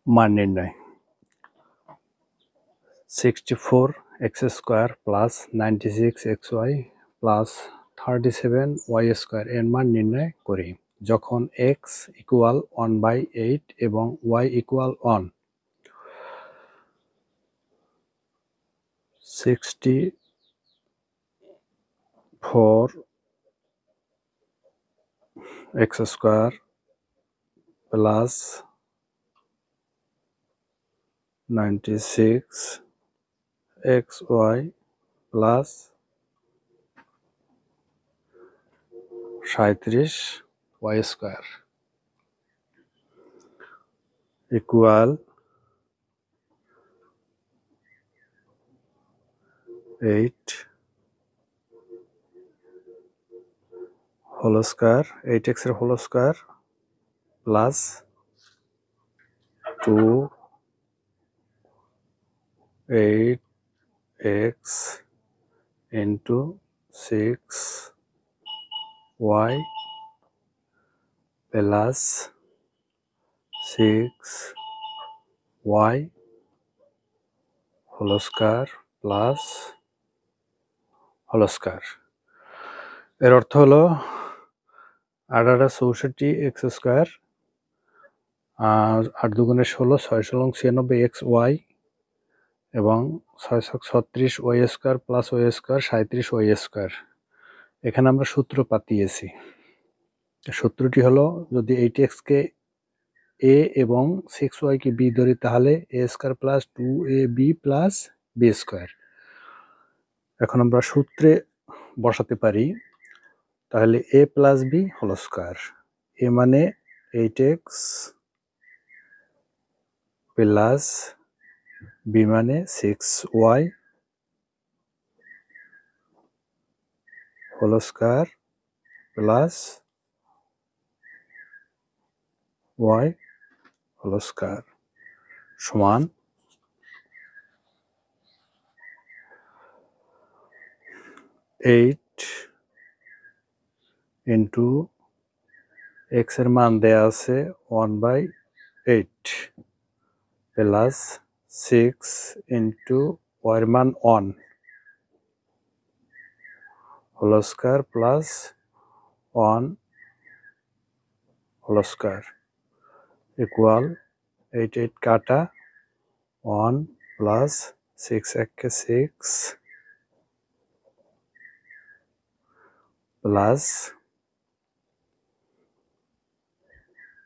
মান নির্ণয় 64x² plus 96xy plus 37y² এর মান নির্ণয় করি যখন x ইকুয়াল 1/8 এবং y equal 1। 64x² plus 96xy plus 37y² equal 8 whole square 8x এর whole square plus 8x into 6y plus 6y whole square plus whole square. এর অর্থ হলো 8×64x² আর 8 দুগুণে 16 6×96xy এবং 6×36y² প্লাস y² 37y²। এখানে আমরা সূত্র পাতিয়েছি। সূত্রটি হলো যদি 8x কে a এবং 6y কে b ধরি তাহলে a² plus 2ab plus b²। এখন আমরা সূত্রে বসাতে পারি, তাহলে a plus b whole square. a মানে 8x প্লাস b মানে 6y whole square plus y whole square সমান 8 ইন্টু x এর মান দেয়া আছে 1/8 প্লাস 6 ইন্টু y এর মান 1 whole square plus 1 whole square equal 8 8 কাটা 1 প্লাস 6 একে 6 plus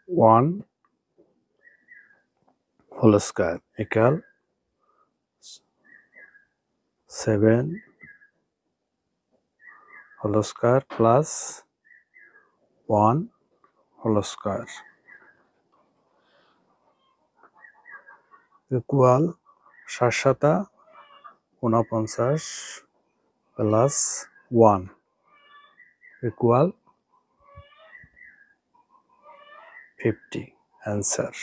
1 whole square equal 7 whole square plus 1 whole square equal 7 7 49 plus 1 equal 50 answer.